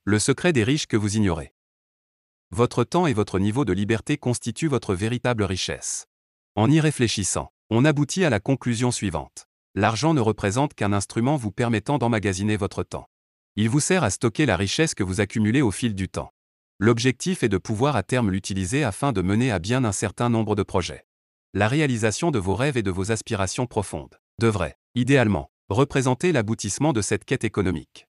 Le secret des riches que vous ignorez. Votre temps et votre niveau de liberté constituent votre véritable richesse. En y réfléchissant, on aboutit à la conclusion suivante. L'argent ne représente qu'un instrument vous permettant d'emmagasiner votre temps. Il vous sert à stocker la richesse que vous accumulez au fil du temps. L'objectif est de pouvoir à terme l'utiliser afin de mener à bien un certain nombre de projets. La réalisation de vos rêves et de vos aspirations profondes devrait, idéalement, représenter l'aboutissement de cette quête économique.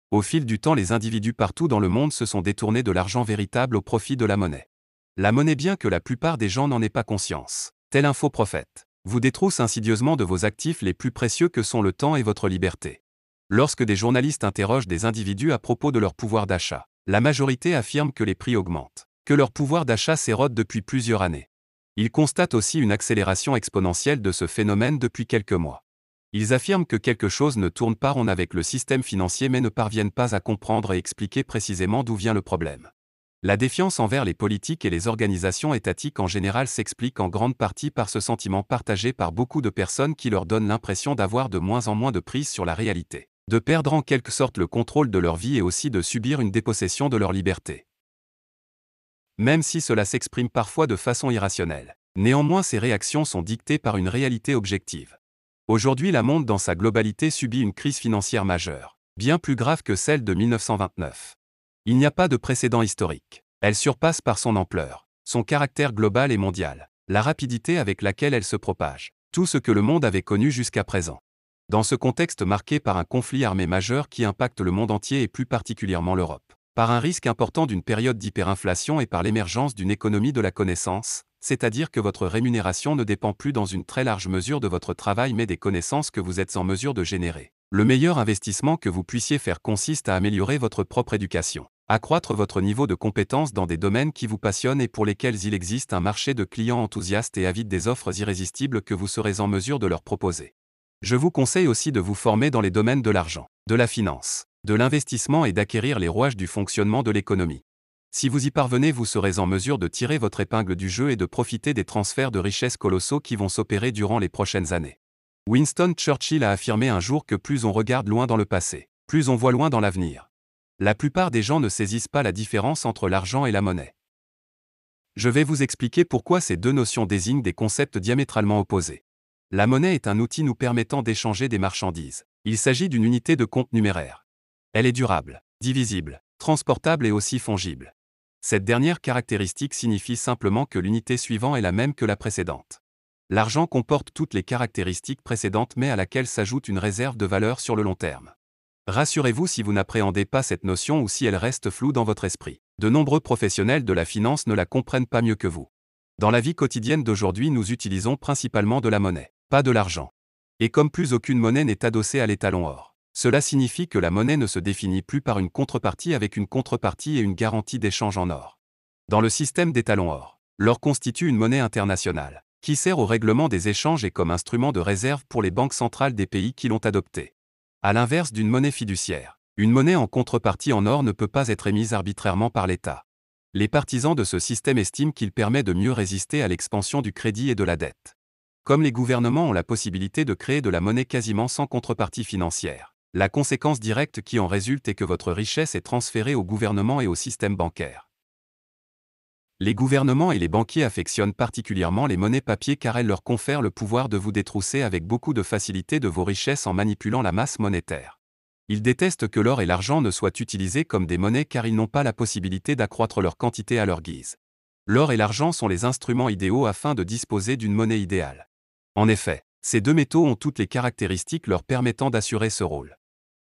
Au fil du temps, les individus partout dans le monde se sont détournés de l'argent véritable au profit de la monnaie. La monnaie, bien que la plupart des gens n'en aient pas conscience, tel un faux prophète, vous détrousse insidieusement de vos actifs les plus précieux que sont le temps et votre liberté. Lorsque des journalistes interrogent des individus à propos de leur pouvoir d'achat, la majorité affirme que les prix augmentent, que leur pouvoir d'achat s'érode depuis plusieurs années. Ils constatent aussi une accélération exponentielle de ce phénomène depuis quelques mois. Ils affirment que quelque chose ne tourne pas rond avec le système financier mais ne parviennent pas à comprendre et expliquer précisément d'où vient le problème. La défiance envers les politiques et les organisations étatiques en général s'explique en grande partie par ce sentiment partagé par beaucoup de personnes qui leur donne l'impression d'avoir de moins en moins de prise sur la réalité, de perdre en quelque sorte le contrôle de leur vie et aussi de subir une dépossession de leur liberté. Même si cela s'exprime parfois de façon irrationnelle, néanmoins ces réactions sont dictées par une réalité objective. Aujourd'hui, le monde dans sa globalité subit une crise financière majeure, bien plus grave que celle de 1929. Il n'y a pas de précédent historique. Elle surpasse par son ampleur, son caractère global et mondial, la rapidité avec laquelle elle se propage, tout ce que le monde avait connu jusqu'à présent. Dans ce contexte marqué par un conflit armé majeur qui impacte le monde entier et plus particulièrement l'Europe, par un risque important d'une période d'hyperinflation et par l'émergence d'une économie de la connaissance, c'est-à-dire que votre rémunération ne dépend plus dans une très large mesure de votre travail mais des connaissances que vous êtes en mesure de générer. Le meilleur investissement que vous puissiez faire consiste à améliorer votre propre éducation, accroître votre niveau de compétence dans des domaines qui vous passionnent et pour lesquels il existe un marché de clients enthousiastes et avides des offres irrésistibles que vous serez en mesure de leur proposer. Je vous conseille aussi de vous former dans les domaines de l'argent, de la finance, de l'investissement et d'acquérir les rouages du fonctionnement de l'économie. Si vous y parvenez, vous serez en mesure de tirer votre épingle du jeu et de profiter des transferts de richesses colossaux qui vont s'opérer durant les prochaines années. Winston Churchill a affirmé un jour que plus on regarde loin dans le passé, plus on voit loin dans l'avenir. La plupart des gens ne saisissent pas la différence entre l'argent et la monnaie. Je vais vous expliquer pourquoi ces deux notions désignent des concepts diamétralement opposés. La monnaie est un outil nous permettant d'échanger des marchandises. Il s'agit d'une unité de compte numéraire. Elle est durable, divisible, transportable et aussi fongible. Cette dernière caractéristique signifie simplement que l'unité suivante est la même que la précédente. L'argent comporte toutes les caractéristiques précédentes mais à laquelle s'ajoute une réserve de valeur sur le long terme. Rassurez-vous si vous n'appréhendez pas cette notion ou si elle reste floue dans votre esprit. De nombreux professionnels de la finance ne la comprennent pas mieux que vous. Dans la vie quotidienne d'aujourd'hui, nous utilisons principalement de la monnaie, pas de l'argent. Et comme plus aucune monnaie n'est adossée à l'étalon or, cela signifie que la monnaie ne se définit plus par une contrepartie avec une contrepartie et une garantie d'échange en or. Dans le système d'étalon or, l'or constitue une monnaie internationale, qui sert au règlement des échanges et comme instrument de réserve pour les banques centrales des pays qui l'ont adoptée. À l'inverse d'une monnaie fiduciaire, une monnaie en contrepartie en or ne peut pas être émise arbitrairement par l'État. Les partisans de ce système estiment qu'il permet de mieux résister à l'expansion du crédit et de la dette. Comme les gouvernements ont la possibilité de créer de la monnaie quasiment sans contrepartie financière, la conséquence directe qui en résulte est que votre richesse est transférée au gouvernement et au système bancaire. Les gouvernements et les banquiers affectionnent particulièrement les monnaies papier car elles leur confèrent le pouvoir de vous détrousser avec beaucoup de facilité de vos richesses en manipulant la masse monétaire. Ils détestent que l'or et l'argent ne soient utilisés comme des monnaies car ils n'ont pas la possibilité d'accroître leur quantité à leur guise. L'or et l'argent sont les instruments idéaux afin de disposer d'une monnaie idéale. En effet, ces deux métaux ont toutes les caractéristiques leur permettant d'assurer ce rôle.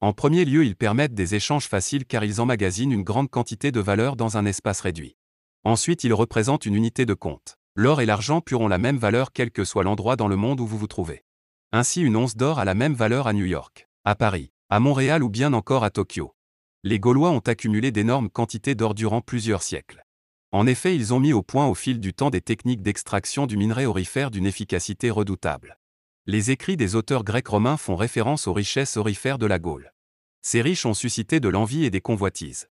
En premier lieu, ils permettent des échanges faciles car ils emmagasinent une grande quantité de valeur dans un espace réduit. Ensuite, ils représentent une unité de compte. L'or et l'argent pur ont la même valeur quel que soit l'endroit dans le monde où vous vous trouvez. Ainsi, une once d'or a la même valeur à New York, à Paris, à Montréal ou bien encore à Tokyo. Les Gaulois ont accumulé d'énormes quantités d'or durant plusieurs siècles. En effet, ils ont mis au point au fil du temps des techniques d'extraction du minerai aurifère d'une efficacité redoutable. Les écrits des auteurs grecs romains font référence aux richesses aurifères de la Gaule. Ces riches ont suscité de l'envie et des convoitises.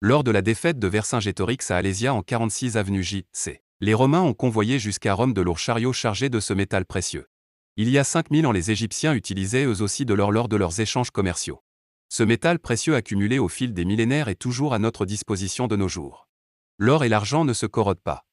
Lors de la défaite de Vercingétorix à Alésia en 46 avenue J.C., les Romains ont convoyé jusqu'à Rome de lourds chariots chargés de ce métal précieux. Il y a 5000 ans, les Égyptiens utilisaient eux aussi de l'or lors de leurs échanges commerciaux. Ce métal précieux accumulé au fil des millénaires est toujours à notre disposition de nos jours. L'or et l'argent ne se corrodent pas.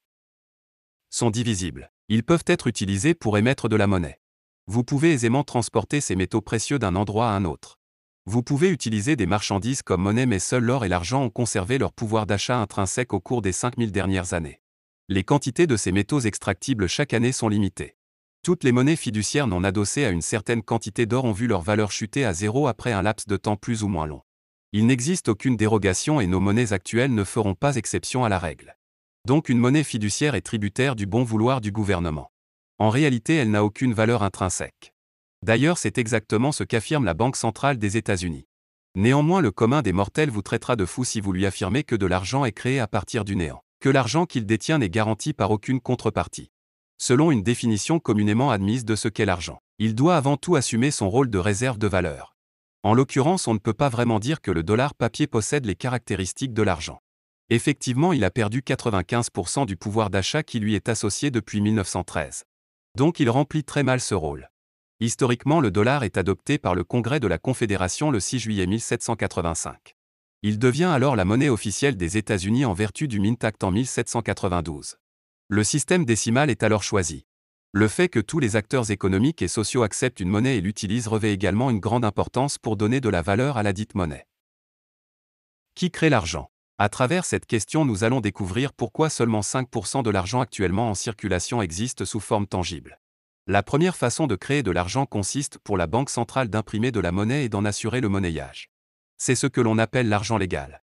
Sont divisibles. Ils peuvent être utilisés pour émettre de la monnaie. Vous pouvez aisément transporter ces métaux précieux d'un endroit à un autre. Vous pouvez utiliser des marchandises comme monnaie, mais seuls l'or et l'argent ont conservé leur pouvoir d'achat intrinsèque au cours des 5000 dernières années. Les quantités de ces métaux extractibles chaque année sont limitées. Toutes les monnaies fiduciaires non adossées à une certaine quantité d'or ont vu leur valeur chuter à zéro après un laps de temps plus ou moins long. Il n'existe aucune dérogation et nos monnaies actuelles ne feront pas exception à la règle. Donc une monnaie fiduciaire est tributaire du bon vouloir du gouvernement. En réalité, elle n'a aucune valeur intrinsèque. D'ailleurs, c'est exactement ce qu'affirme la Banque centrale des États-Unis. Néanmoins, le commun des mortels vous traitera de fou si vous lui affirmez que de l'argent est créé à partir du néant, que l'argent qu'il détient n'est garanti par aucune contrepartie. Selon une définition communément admise de ce qu'est l'argent, il doit avant tout assumer son rôle de réserve de valeur. En l'occurrence, on ne peut pas vraiment dire que le dollar papier possède les caractéristiques de l'argent. Effectivement, il a perdu 95% du pouvoir d'achat qui lui est associé depuis 1913. Donc il remplit très mal ce rôle. Historiquement, le dollar est adopté par le Congrès de la Confédération le 6 juillet 1785. Il devient alors la monnaie officielle des États-Unis en vertu du Mint Act en 1792. Le système décimal est alors choisi. Le fait que tous les acteurs économiques et sociaux acceptent une monnaie et l'utilisent revêt également une grande importance pour donner de la valeur à la dite monnaie. Qui crée l'argent ? À travers cette question, nous allons découvrir pourquoi seulement 5% de l'argent actuellement en circulation existe sous forme tangible. La première façon de créer de l'argent consiste pour la Banque centrale d'imprimer de la monnaie et d'en assurer le monnayage. C'est ce que l'on appelle l'argent légal.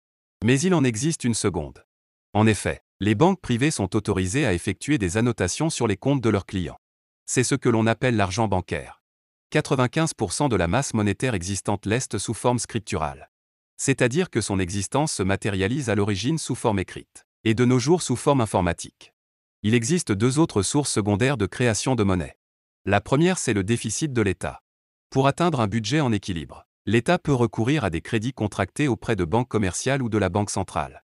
Mais il en existe une seconde. En effet, les banques privées sont autorisées à effectuer des annotations sur les comptes de leurs clients. C'est ce que l'on appelle l'argent bancaire. 95% de la masse monétaire existante l'est sous forme scripturale. C'est-à-dire que son existence se matérialise à l'origine sous forme écrite, et de nos jours sous forme informatique. Il existe deux autres sources secondaires de création de monnaie. La première, c'est le déficit de l'État. Pour atteindre un budget en équilibre, l'État peut recourir à des crédits contractés auprès de banques commerciales ou de la Banque centrale.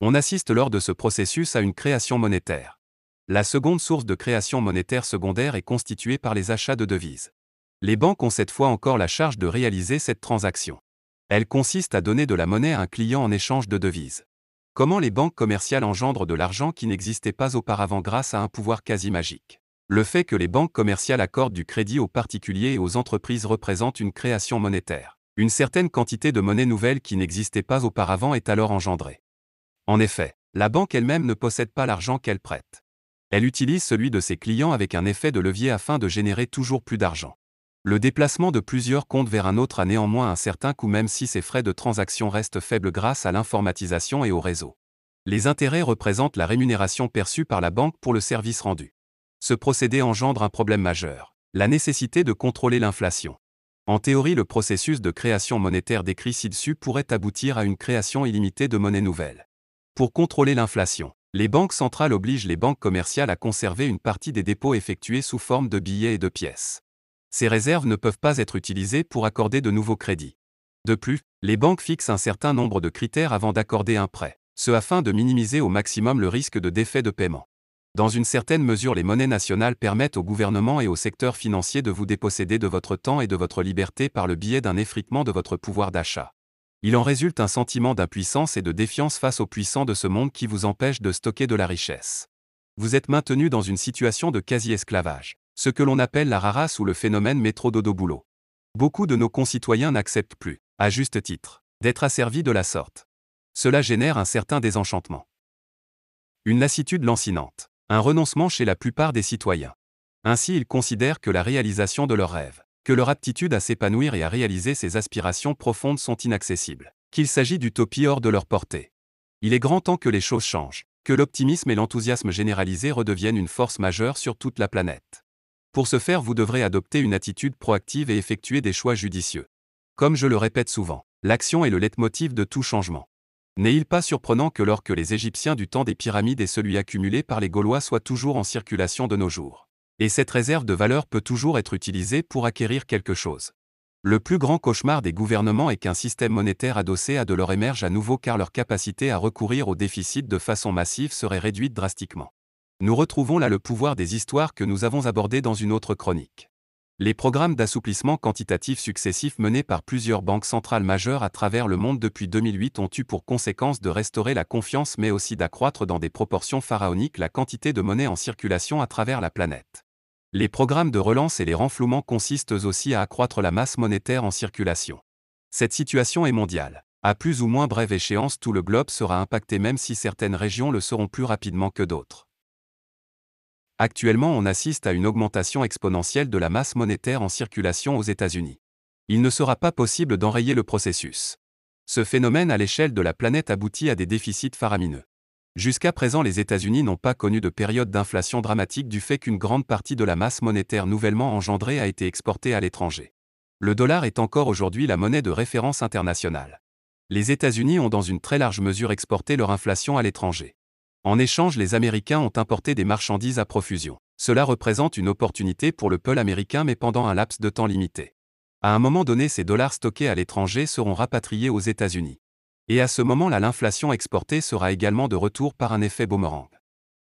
On assiste lors de ce processus à une création monétaire. La seconde source de création monétaire secondaire est constituée par les achats de devises. Les banques ont cette fois encore la charge de réaliser cette transaction. Elle consiste à donner de la monnaie à un client en échange de devises. Comment les banques commerciales engendrent de l'argent qui n'existait pas auparavant grâce à un pouvoir quasi magique ? Le fait que les banques commerciales accordent du crédit aux particuliers et aux entreprises représente une création monétaire. Une certaine quantité de monnaie nouvelle qui n'existait pas auparavant est alors engendrée. En effet, la banque elle-même ne possède pas l'argent qu'elle prête. Elle utilise celui de ses clients avec un effet de levier afin de générer toujours plus d'argent. Le déplacement de plusieurs comptes vers un autre a néanmoins un certain coût, même si ses frais de transaction restent faibles grâce à l'informatisation et au réseau. Les intérêts représentent la rémunération perçue par la banque pour le service rendu. Ce procédé engendre un problème majeur, la nécessité de contrôler l'inflation. En théorie, le processus de création monétaire décrit ci-dessus pourrait aboutir à une création illimitée de monnaie nouvelle. Pour contrôler l'inflation, les banques centrales obligent les banques commerciales à conserver une partie des dépôts effectués sous forme de billets et de pièces. Ces réserves ne peuvent pas être utilisées pour accorder de nouveaux crédits. De plus, les banques fixent un certain nombre de critères avant d'accorder un prêt, ce afin de minimiser au maximum le risque de défait de paiement. Dans une certaine mesure, les monnaies nationales permettent au gouvernement et au secteur financier de vous déposséder de votre temps et de votre liberté par le biais d'un effritement de votre pouvoir d'achat. Il en résulte un sentiment d'impuissance et de défiance face aux puissants de ce monde qui vous empêche de stocker de la richesse. Vous êtes maintenu dans une situation de quasi-esclavage, ce que l'on appelle la rarasse ou le phénomène métro-dodo-boulot. Beaucoup de nos concitoyens n'acceptent plus, à juste titre, d'être asservis de la sorte. Cela génère un certain désenchantement. Une lassitude lancinante. Un renoncement chez la plupart des citoyens. Ainsi, ils considèrent que la réalisation de leurs rêves, que leur aptitude à s'épanouir et à réaliser ses aspirations profondes sont inaccessibles, qu'il s'agit d'utopies hors de leur portée. Il est grand temps que les choses changent, que l'optimisme et l'enthousiasme généralisé redeviennent une force majeure sur toute la planète. Pour ce faire, vous devrez adopter une attitude proactive et effectuer des choix judicieux. Comme je le répète souvent, l'action est le leitmotiv de tout changement. N'est-il pas surprenant que l'or que les Égyptiens du temps des pyramides et celui accumulé par les Gaulois soient toujours en circulation de nos jours? Et cette réserve de valeur peut toujours être utilisée pour acquérir quelque chose. Le plus grand cauchemar des gouvernements est qu'un système monétaire adossé à de l'or émerge à nouveau car leur capacité à recourir au déficit de façon massive serait réduite drastiquement. Nous retrouvons là le pouvoir des histoires que nous avons abordées dans une autre chronique. Les programmes d'assouplissement quantitatif successifs menés par plusieurs banques centrales majeures à travers le monde depuis 2008 ont eu pour conséquence de restaurer la confiance mais aussi d'accroître dans des proportions pharaoniques la quantité de monnaie en circulation à travers la planète. Les programmes de relance et les renflouements consistent eux aussi à accroître la masse monétaire en circulation. Cette situation est mondiale. À plus ou moins brève échéance, tout le globe sera impacté même si certaines régions le seront plus rapidement que d'autres. Actuellement, on assiste à une augmentation exponentielle de la masse monétaire en circulation aux États-Unis. Il ne sera pas possible d'enrayer le processus. Ce phénomène à l'échelle de la planète aboutit à des déficits faramineux. Jusqu'à présent, les États-Unis n'ont pas connu de période d'inflation dramatique du fait qu'une grande partie de la masse monétaire nouvellement engendrée a été exportée à l'étranger. Le dollar est encore aujourd'hui la monnaie de référence internationale. Les États-Unis ont dans une très large mesure exporté leur inflation à l'étranger. En échange, les Américains ont importé des marchandises à profusion. Cela représente une opportunité pour le peuple américain mais pendant un laps de temps limité. À un moment donné, ces dollars stockés à l'étranger seront rapatriés aux États-Unis. Et à ce moment-là, l'inflation exportée sera également de retour par un effet boomerang.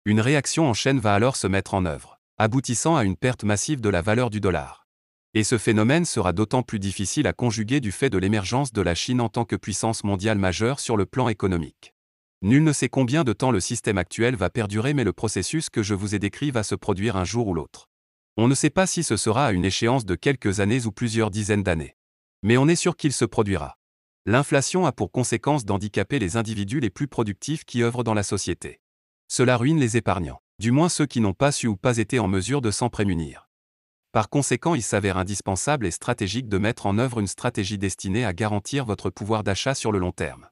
Une réaction en chaîne va alors se mettre en œuvre, aboutissant à une perte massive de la valeur du dollar. Et ce phénomène sera d'autant plus difficile à conjuguer du fait de l'émergence de la Chine en tant que puissance mondiale majeure sur le plan économique. Nul ne sait combien de temps le système actuel va perdurer mais le processus que je vous ai décrit va se produire un jour ou l'autre. On ne sait pas si ce sera à une échéance de quelques années ou plusieurs dizaines d'années. Mais on est sûr qu'il se produira. L'inflation a pour conséquence d'handicaper les individus les plus productifs qui œuvrent dans la société. Cela ruine les épargnants, du moins ceux qui n'ont pas su ou pas été en mesure de s'en prémunir. Par conséquent, il s'avère indispensable et stratégique de mettre en œuvre une stratégie destinée à garantir votre pouvoir d'achat sur le long terme.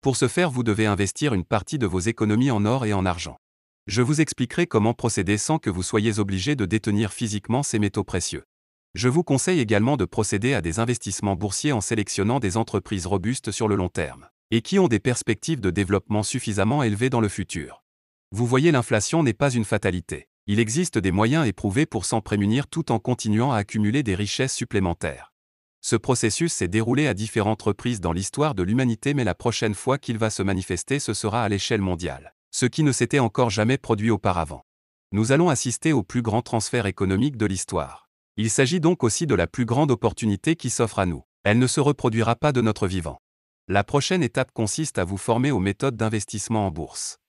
Pour ce faire, vous devez investir une partie de vos économies en or et en argent. Je vous expliquerai comment procéder sans que vous soyez obligé de détenir physiquement ces métaux précieux. Je vous conseille également de procéder à des investissements boursiers en sélectionnant des entreprises robustes sur le long terme, et qui ont des perspectives de développement suffisamment élevées dans le futur. Vous voyez, l'inflation n'est pas une fatalité. Il existe des moyens éprouvés pour s'en prémunir tout en continuant à accumuler des richesses supplémentaires. Ce processus s'est déroulé à différentes reprises dans l'histoire de l'humanité mais la prochaine fois qu'il va se manifester ce sera à l'échelle mondiale, ce qui ne s'était encore jamais produit auparavant. Nous allons assister au plus grand transfert économique de l'histoire. Il s'agit donc aussi de la plus grande opportunité qui s'offre à nous. Elle ne se reproduira pas de notre vivant. La prochaine étape consiste à vous former aux méthodes d'investissement en bourse.